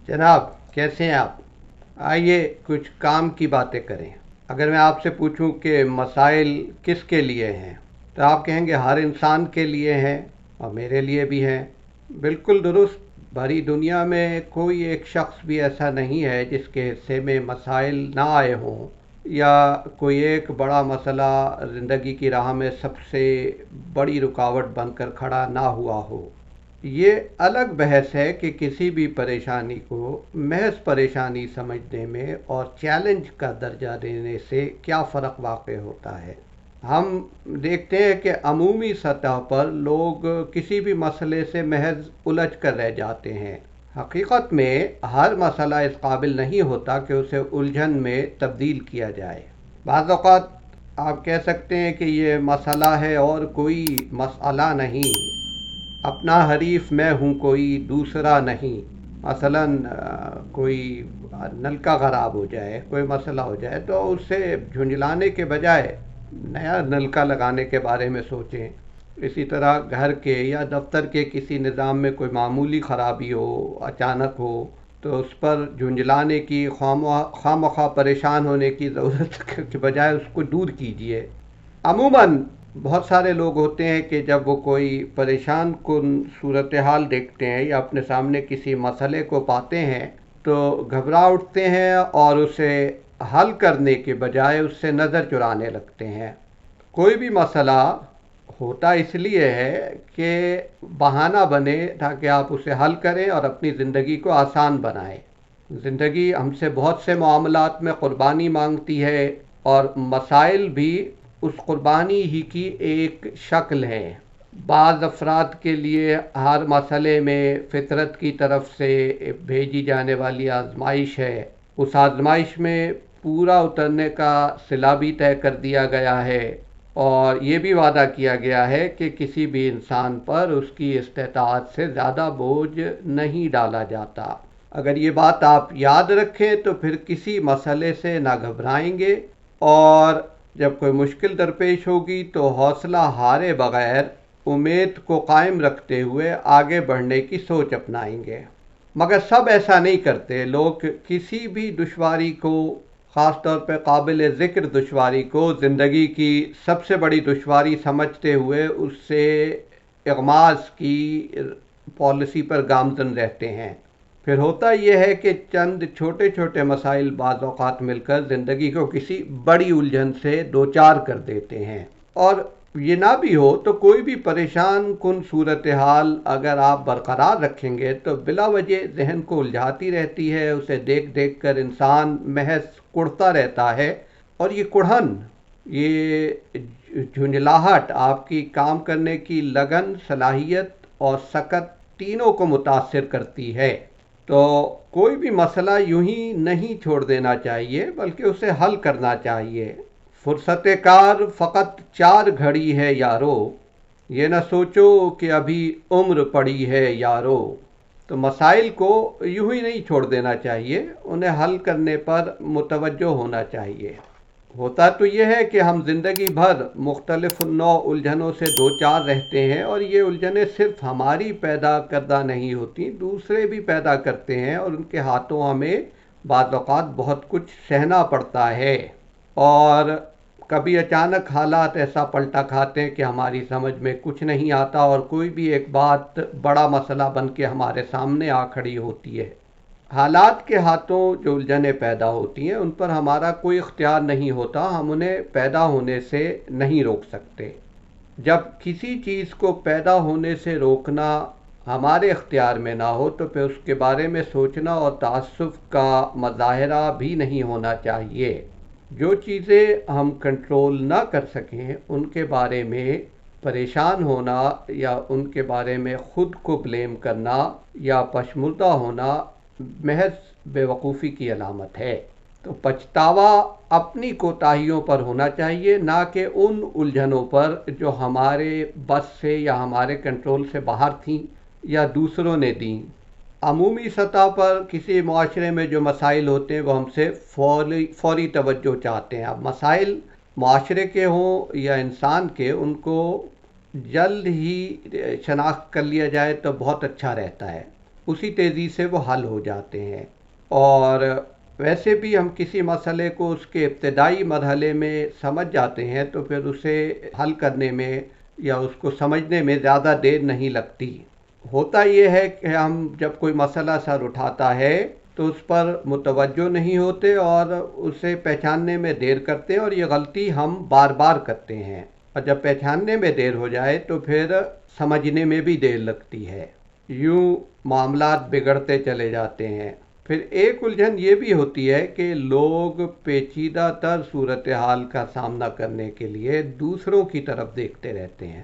जनाब, कैसे हैं आप? आइए कुछ काम की बातें करें। अगर मैं आपसे पूछूं कि मसाइल किसके लिए हैं, तो आप कहेंगे हर इंसान के लिए हैं और मेरे लिए भी हैं। बिल्कुल दुरुस्त। भरी दुनिया में कोई एक शख्स भी ऐसा नहीं है जिसके हिस्से में मसाइल ना आए हों, या कोई एक बड़ा मसला ज़िंदगी की राह में सबसे बड़ी रुकावट बनकर खड़ा ना हुआ हो। ये अलग बहस है कि किसी भी परेशानी को महज परेशानी समझने में और चैलेंज का दर्जा देने से क्या फ़र्क वाक़ होता है। हम देखते हैं कि अमूमी सतह पर लोग किसी भी मसले से महज उलझ कर रह जाते हैं। हकीकत में हर मसला इस काबिल नहीं होता कि उसे उलझन में तब्दील किया जाए। बाज़ औक़ात आप कह सकते हैं कि ये मसला है और कोई मसला नहीं, अपना हरीफ मैं हूँ कोई दूसरा नहीं। मसलन कोई नलका ख़राब हो जाए, कोई मसला हो जाए, तो उससे झुंझलाने के बजाय नया नलका लगाने के बारे में सोचें। इसी तरह घर के या दफ्तर के किसी निज़ाम में कोई मामूली ख़राबी हो, अचानक हो, तो उस पर झुंझलाने की खामख़ा परेशान होने की ज़रूरत के बजाय उसको दूर कीजिए। अमूमन बहुत सारे लोग होते हैं कि जब वो कोई परेशान कुन सूरत हाल देखते हैं या अपने सामने किसी मसले को पाते हैं, तो घबरा उठते हैं और उसे हल करने के बजाय उससे नज़र चुराने लगते हैं। कोई भी मसला होता इसलिए है कि बहाना बने ताकि आप उसे हल करें और अपनी ज़िंदगी को आसान बनाएं। ज़िंदगी हमसे बहुत से मामलात में क़ुरबानी मांगती है, और मसाइल भी उस क़ुरबानी ही की एक शक्ल है। बाज़ अफराद के लिए हर मसले में फ़ितरत की तरफ से भेजी जाने वाली आजमाइश है। उस आजमाइश में पूरा उतरने का सिला भी तय कर दिया गया है, और ये भी वादा किया गया है कि किसी भी इंसान पर उसकी इस्तिताअत से ज़्यादा बोझ नहीं डाला जाता। अगर ये बात आप याद रखें तो फिर किसी मसले से ना घबराएंगे, और जब कोई मुश्किल दरपेश होगी तो हौसला हारे बग़ैर उम्मीद को कायम रखते हुए आगे बढ़ने की सोच अपनाएंगे। मगर सब ऐसा नहीं करते। लोग किसी भी दुश्वारी को, ख़ास तौर पर काबिल ज़िक्र दुश्वारी को, ज़िंदगी की सबसे बड़ी दुश्वारी समझते हुए उससे इग़माज़ की पॉलिसी पर गामज़न रहते हैं। फिर होता यह है कि चंद छोटे छोटे मसाइल बाज़ औक़ात मिलकर ज़िंदगी को किसी बड़ी उलझन से दो चार कर देते हैं। और ये ना भी हो तो कोई भी परेशान कुन सूरत हाल अगर आप बरकरार रखेंगे तो बिला वजह जहन को उलझाती रहती है। उसे देख देख कर इंसान महज कुढ़ता रहता है, और ये कुढ़न, ये झुंझलाहट आपकी काम करने की लगन, सलाहियत और सकत तीनों को मुतासिर करती है। तो कोई भी मसला यूं ही नहीं छोड़ देना चाहिए, बल्कि उसे हल करना चाहिए। फुर्सत कार फ़कत 4 घड़ी है यारो, ये न सोचो कि अभी उम्र पड़ी है यारो। तो मसाइल को यूं ही नहीं छोड़ देना चाहिए, उन्हें हल करने पर मुतवज्जो होना चाहिए। होता तो ये है कि हम ज़िंदगी भर मुख्तलिफ नौ उलझनों से दो चार रहते हैं, और ये उलझनें सिर्फ हमारी पैदा करदा नहीं होती, दूसरे भी पैदा करते हैं, और उनके हाथों हमें बाज़ औक़ात बहुत कुछ सहना पड़ता है। और कभी अचानक हालात ऐसा पलटा खाते हैं कि हमारी समझ में कुछ नहीं आता, और कोई भी एक बात बड़ा मसला बन के हमारे सामने आ खड़ी होती है। हालात के हाथों जो उलझनें पैदा होती हैं उन पर हमारा कोई इख्तियार नहीं होता, हम उन्हें पैदा होने से नहीं रोक सकते। जब किसी चीज़ को पैदा होने से रोकना हमारे इख्तियार में ना हो तो फिर उसके बारे में सोचना और तासुफ़ का मज़ाहिरा भी नहीं होना चाहिए। जो चीज़ें हम कंट्रोल ना कर सकें उनके बारे में परेशान होना, या उनके बारे में ख़ुद को ब्लेम करना या पशमुर्दा होना महज बेवकूफ़ी की अलामत है। तो पछतावा अपनी कोताहियों पर होना चाहिए, ना कि उन उलझनों पर जो हमारे बस से या हमारे कंट्रोल से बाहर थीं या दूसरों ने दी। अमूमी सतह पर किसी माशरे में जो मसाइल होते हैं वो हमसे फौरी तवज्जो चाहते हैं। अब मसाइल माशरे के हों या इंसान के, उनको जल्द ही शनाख्त कर लिया जाए तो बहुत अच्छा रहता है। اسی تیزی سے وہ حل ہو جاتے ہیں۔ اور ویسے بھی ہم کسی مسئلے کو اس کے ابتدائی مرحلے میں سمجھ جاتے ہیں تو پھر اسے حل کرنے میں یا اس کو سمجھنے میں زیادہ دیر نہیں لگتی۔ ہوتا یہ ہے کہ ہم جب کوئی مسئلہ سر اٹھاتا ہے تو اس پر متوجہ نہیں ہوتے اور اسے پہچاننے میں دیر کرتے ہیں، اور یہ غلطی ہم بار بار کرتے ہیں، اور جب پہچاننے میں دیر ہو جائے تو پھر سمجھنے میں بھی دیر لگتی ہے، یوں معاملات بگڑتے چلے جاتے ہیں۔ پھر ایک الجھن یہ بھی ہوتی ہے کہ لوگ پیچیدہ تر صورتحال کا سامنا کرنے کے لیے دوسروں کی طرف دیکھتے رہتے ہیں۔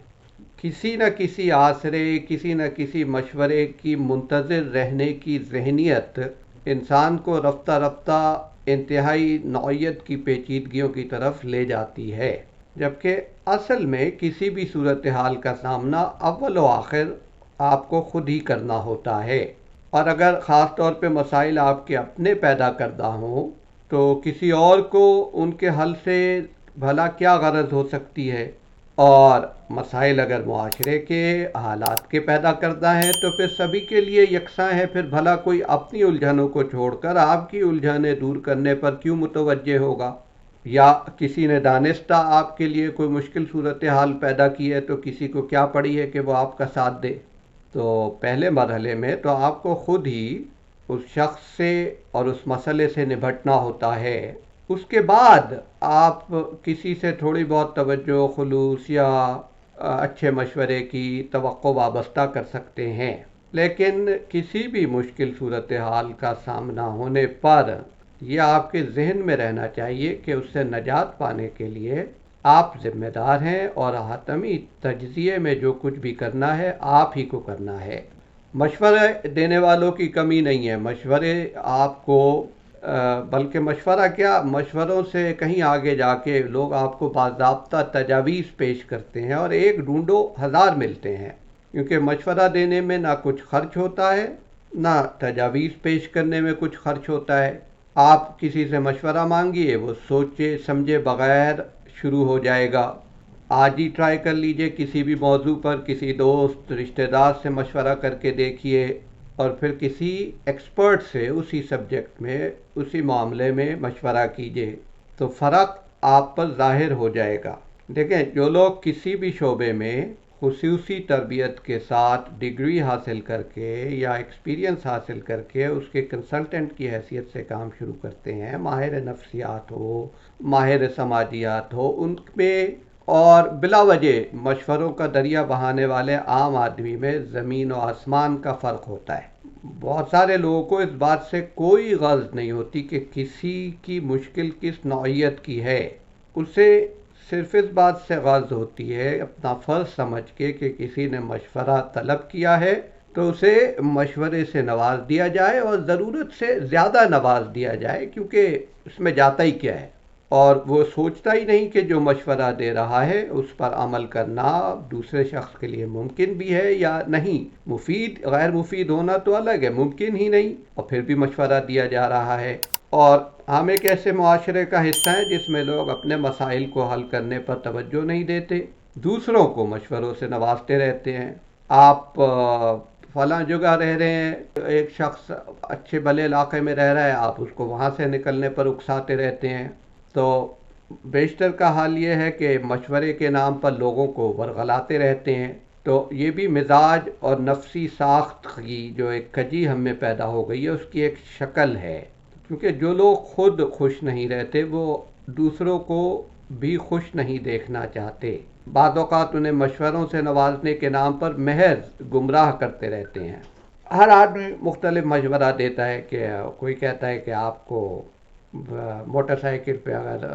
کسی نہ کسی آسرے، کسی نہ کسی مشورے کی منتظر رہنے کی ذہنیت انسان کو رفتہ رفتہ انتہائی نوعیت کی پیچیدگیوں کی طرف لے جاتی ہے، جبکہ اصل میں کسی بھی صورتحال کا سامنا اول و آخر آپ کو خود ہی کرنا ہوتا ہے، اور اگر خاص طور پہ مسائل آپ کے اپنے پیدا کردہ ہوں تو کسی اور کو ان کے حل سے بھلا کیا غرض ہو سکتی ہے، اور مسائل اگر معاشرے کے حالات کے پیدا کردہ ہیں تو پھر سبھی کے لیے یکساں ہے، پھر بھلا کوئی اپنی الجھنوں کو چھوڑ کر آپ کی الجھنیں دور کرنے پر کیوں متوجہ ہوگا؟ یا کسی نے دانستہ آپ کے لیے کوئی مشکل صورتحال پیدا کی ہے تو کسی کو کیا پڑی ہے کہ وہ آپ کا ساتھ دے؟ تو پہلے مرحلے میں تو آپ کو خود ہی اس شخص سے اور اس مسئلے سے نبھٹنا ہوتا ہے، اس کے بعد آپ کسی سے تھوڑی بہت توجہ، خلوص یا اچھے مشورے کی توقع وابستہ کر سکتے ہیں، لیکن کسی بھی مشکل صورتحال کا سامنا ہونے پر یہ آپ کے ذہن میں رہنا چاہیے کہ اس سے نجات پانے کے لیے آپ ذمہ دار ہیں، اور حتمی تجزیے میں جو کچھ بھی کرنا ہے آپ ہی کو کرنا ہے۔ مشورے دینے والوں کی کمی نہیں ہے، مشورے آپ کو بلکہ مشورہ کیا، مشوروں سے کہیں آگے جا کے لوگ آپ کو باضابطہ تجاویز پیش کرتے ہیں، اور ایک ڈھونڈو ہزار ملتے ہیں، کیونکہ مشورہ دینے میں نہ کچھ خرچ ہوتا ہے، نہ تجاویز پیش کرنے میں کچھ خرچ ہوتا ہے۔ آپ کسی سے مشورہ مانگیے، وہ سوچے سمجھے بغیر شروع ہو جائے گا۔ آج ہی ٹرائی کر لیجئے کسی بھی موضوع پر کسی دوست رشتہ دار سے مشورہ کر کے دیکھیے، اور پھر کسی ایکسپرٹ سے اسی سبجیکٹ میں اسی معاملے میں مشورہ کیجئے، تو فرق آپ پر ظاہر ہو جائے گا۔ دیکھیں، جو لوگ کسی بھی شعبے میں خصوصی تربیت کے ساتھ ڈگری حاصل کر کے یا ایکسپیرینس حاصل کر کے اس کے کنسلٹنٹ کی حیثیت سے کام شروع کرتے ہیں، ماہر نفسیات ہو، ماہر سماجیات ہو، ان میں اور بلا وجہ مشوروں کا دریا بہانے والے عام آدمی میں زمین و آسمان کا فرق ہوتا ہے۔ بہت سارے لوگوں کو اس بات سے کوئی غرض نہیں ہوتی کہ کسی کی مشکل کس نوعیت کی ہے، اسے صرف اس بات سے غرض ہوتی ہے اپنا فرض سمجھ کے کہ کسی نے مشورہ طلب کیا ہے تو اسے مشورے سے نواز دیا جائے، اور ضرورت سے زیادہ نواز دیا جائے، کیونکہ اس میں جاتا ہی کیا ہے، اور وہ سوچتا ہی نہیں کہ جو مشورہ دے رہا ہے اس پر عمل کرنا دوسرے شخص کے لیے ممکن بھی ہے یا نہیں۔ مفید غیر مفید ہونا تو الگ ہے، ممکن ہی نہیں، اور پھر بھی مشورہ دیا جا رہا ہے۔ اور ہم ایک ایسے معاشرے کا حصہ ہیں جس میں لوگ اپنے مسائل کو حل کرنے پر توجہ نہیں دیتے، دوسروں کو مشوروں سے نوازتے رہتے ہیں۔ آپ فلاں جگہ رہ رہے ہیں، ایک شخص اچھے بھلے علاقے میں رہ رہا ہے، آپ اس کو وہاں سے نکلنے پر اکساتے رہتے ہیں۔ تو بیشتر کا حال یہ ہے کہ مشورے کے نام پر لوگوں کو ورغلاتے رہتے ہیں۔ تو یہ بھی مزاج اور نفسی ساخت کی جو ایک کجی ہم میں پیدا ہو گئی ہے اس کی ایک شکل ہے، کیونکہ جو لوگ خود خوش نہیں رہتے وہ دوسروں کو بھی خوش نہیں دیکھنا چاہتے، بعض اوقات انہیں مشوروں سے نوازنے کے نام پر محض گمراہ کرتے رہتے ہیں۔ ہر آدمی مختلف مشورہ دیتا ہے، کہ کوئی کہتا ہے کہ آپ کو موٹر سائیکل پہ اگر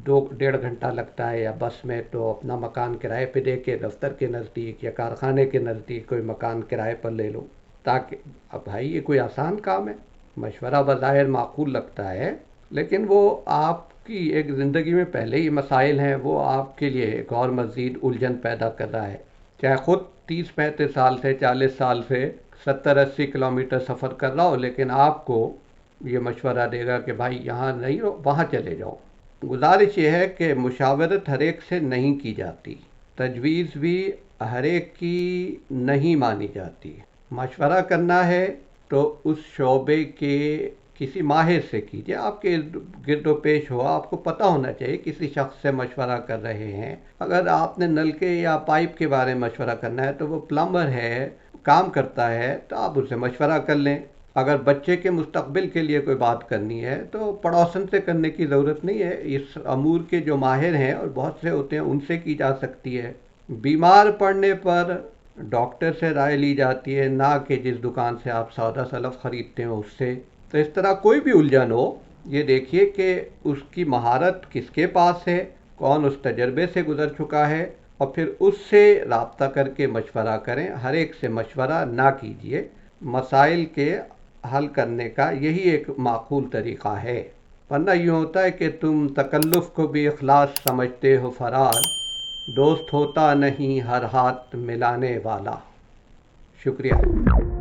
2.5 گھنٹہ لگتا ہے یا بس میں تو اپنا مکان کرائے پہ دے کے دفتر کے نزدیک یا کارخانے کے نزدیک کوئی مکان کرائے پر لے لو، تاکہ اب بھائی یہ کوئی آسان کام ہے، مشورہ بظاہر معقول لگتا ہے، لیکن وہ آپ کی ایک زندگی میں پہلے ہی مسائل ہیں، وہ آپ کے لیے ایک اور مزید الجھن پیدا کر رہا ہے۔ چاہے خود 30-35 سال سے 40 سال سے 70-80 کلومیٹر سفر کر رہا ہو، لیکن آپ کو یہ مشورہ دے گا کہ بھائی یہاں نہیں ہو، وہاں چلے جاؤ۔ گزارش یہ ہے کہ مشاورت ہر ایک سے نہیں کی جاتی، تجویز بھی ہر ایک کی نہیں مانی جاتی۔ مشورہ کرنا ہے तो उस शोबे के किसी माहिर से कीजिए। आपके गिरदो पेश हो, आपको पता होना चाहिए, किसी शख्स से मशवरा कर रहे हैं। अगर आपने नल के या पाइप के बारे में मशवरा करना है तो वो प्लम्बर है, काम करता है, तो आप उससे मशवरा कर लें। अगर बच्चे के मुस्तकबिल के लिए कोई बात करनी है तो पड़ोसन से करने की ज़रूरत नहीं है, इस अमूर के जो माहिर हैं और बहुत से होते हैं उनसे की जा सकती है। बीमार पड़ने पर डॉक्टर से राय ली जाती है, ना कि जिस दुकान से आप सौदा सलफ ख़रीदते हो उससे। तो इस तरह कोई भी उलझन हो, ये देखिए कि उसकी महारत किसके पास है, कौन उस तजर्बे से गुजर चुका है, और फिर उससे राब्ता करके मशवरा करें। हर एक से मशवरा ना कीजिए। मसाइल के हल करने का यही एक माकूल तरीक़ा है, वरना यूँ होता है कि तुम तकल्लुफ़ को भी इखलास समझते हो फरार, दोस्त होता नहीं हर हाथ मिलाने वाला। शुक्रिया।